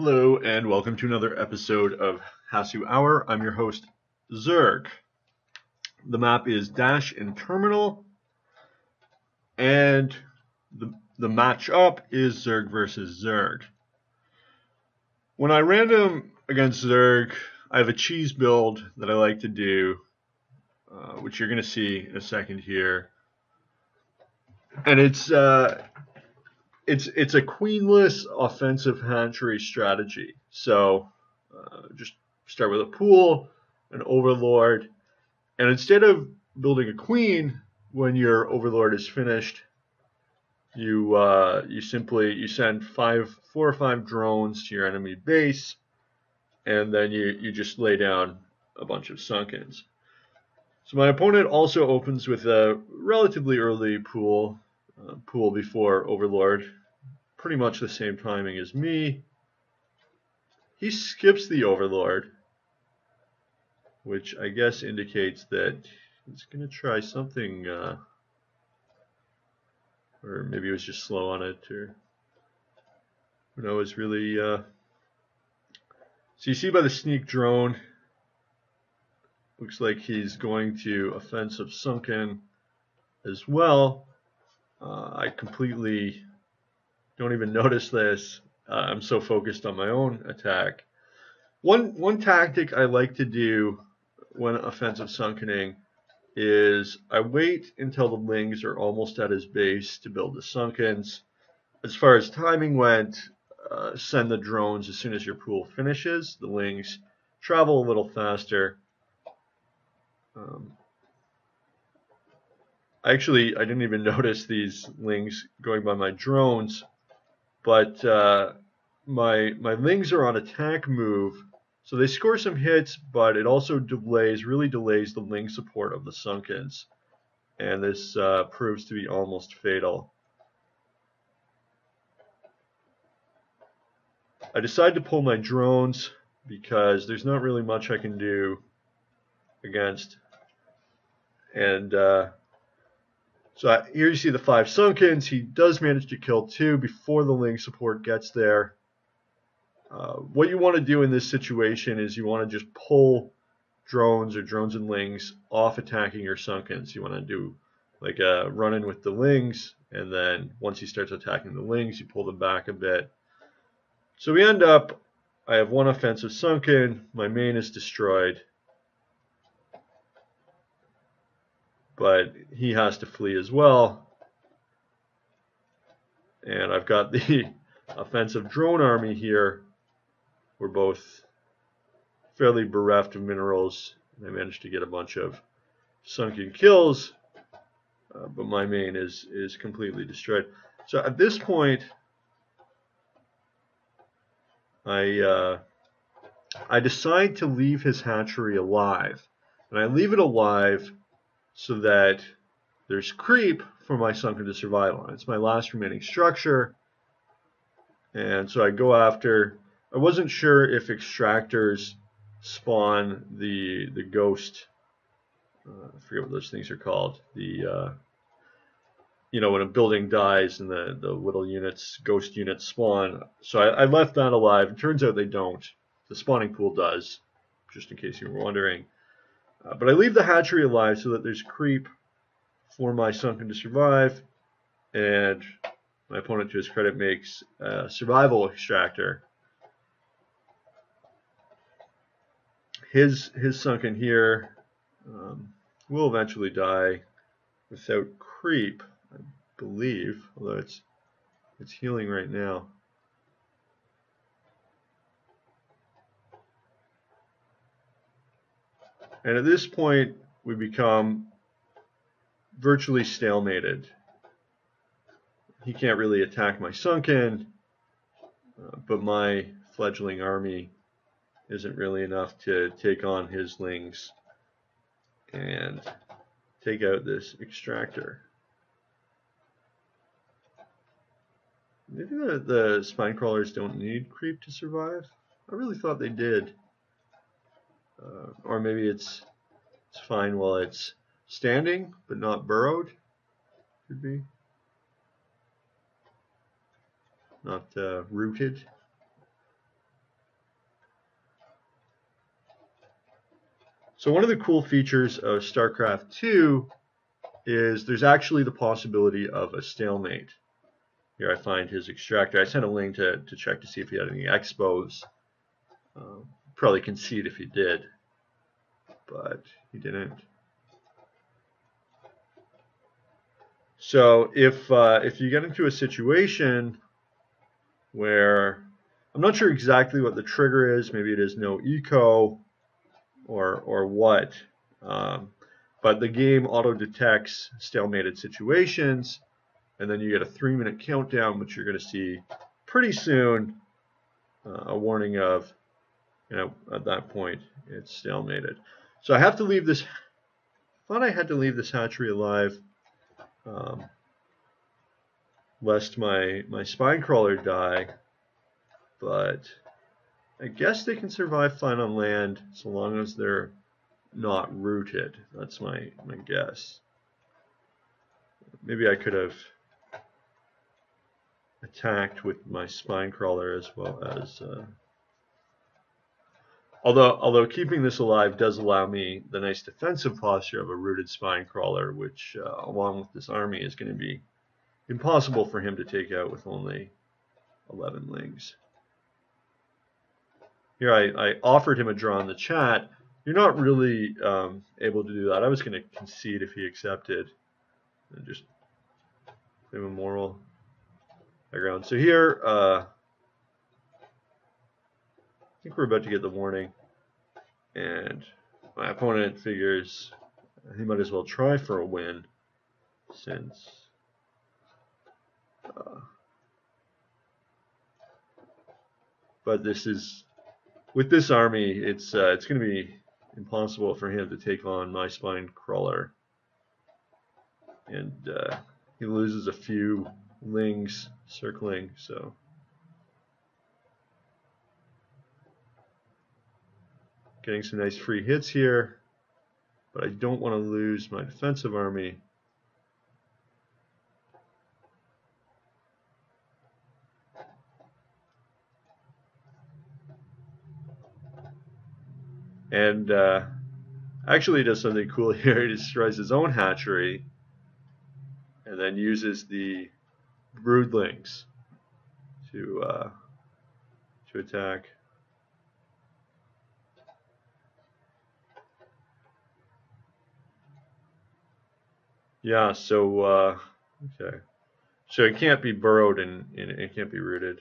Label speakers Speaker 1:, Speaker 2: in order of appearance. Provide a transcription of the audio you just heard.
Speaker 1: Hello and welcome to another episode of Hasu Hour. I'm your host, Zerg. The map is Dash and Terminal, and the match up is Zerg versus Zerg. When I random against Zerg, I have a cheese build that I like to do, which you're going to see in a second here. And it's a queenless offensive hatchery strategy. So just start with a pool, an overlord, and instead of building a queen when your overlord is finished, you send 4 or 5 drones to your enemy base, and then you just lay down a bunch of sunkens. So my opponent also opens with a relatively early pool before overlord, pretty much the same timing as me. He skips the overlord, which I guess indicates that he's going to try something, or maybe he was just slow on it, or who knows, really. So you see by the sneak drone, looks like he's going to offensive sunken as well. I completely don't even notice this. I'm so focused on my own attack. One tactic I like to do when offensive sunkening is I wait until the lings are almost at his base to build the sunkens. As far as timing went, send the drones as soon as your pool finishes. The lings travel a little faster. I didn't even notice these lings going by my drones, but my lings are on attack move, so they score some hits, but it also really delays the ling support of the sunkens, and this proves to be almost fatal. I decide to pull my drones because there's not really much I can do against. And so here you see the 5 sunkens. He does manage to kill 2 before the ling support gets there. What you want to do in this situation is you want to just pull drones or drones and lings off attacking your sunkens. You want to do like a run-in with the lings, and then once he starts attacking the lings, you pull them back a bit. So we end up, I have 1 offensive sunken, my main is destroyed, but he has to flee as well. And I've got the offensive drone army here. We're both fairly bereft of minerals, and I managed to get a bunch of sunken kills, but my main is completely destroyed. So at this point, I decide to leave his hatchery alive, and I leave it alive so that there's creep for my sunken to survive on. It's my last remaining structure, and so I go after. I wasn't sure if extractors spawn the ghost. I forget what those things are called. The when a building dies and the little units, ghost units spawn. So I left that alive. It turns out they don't. The spawning pool does, just in case you were wondering. But I leave the hatchery alive so that there's creep for my sunken to survive, and my opponent, to his credit, makes a survival extractor. His sunken here will eventually die without creep, I believe, although it's healing right now. And at this point, we become virtually stalemated. He can't really attack my sunken, but my fledgling army isn't really enough to take on his lings and take out this extractor. Maybe the spine crawlers don't need creep to survive. I really thought they did. Or maybe it's fine while it's standing, but not burrowed. Could be. Not rooted. So one of the cool features of StarCraft 2 is there's actually the possibility of a stalemate. Here I find his extractor. I sent a link to check to see if he had any expos. Probably concede if he did, but he didn't. So if you get into a situation where I'm not sure exactly what the trigger is, maybe it is no eco or what, but the game auto detects stalemated situations, and then you get a 3-minute countdown, which you're going to see pretty soon, a warning of, at that point it's stalemated. So I have to leave this. I thought I had to leave this hatchery alive, lest my spine crawler die, but I guess they can survive fine on land so long as they're not rooted. That's my guess. Maybe I could have attacked with my spine crawler as well as although keeping this alive does allow me the nice defensive posture of a rooted spine crawler, which along with this army is going to be impossible for him to take out with only 11 lings. Here I offered him a draw in the chat. You're not really able to do that. I was going to concede if he accepted and just give him a moral background. So here, I think we're about to get the warning, and my opponent figures he might as well try for a win, since but this is, with this army, it's going to be impossible for him to take on my spine crawler, and he loses a few lings circling, so getting some nice free hits here, but I don't want to lose my defensive army. And actually does something cool here. He destroys his own hatchery and then uses the broodlings to attack. Yeah, so okay. So it can't be burrowed and it can't be rooted.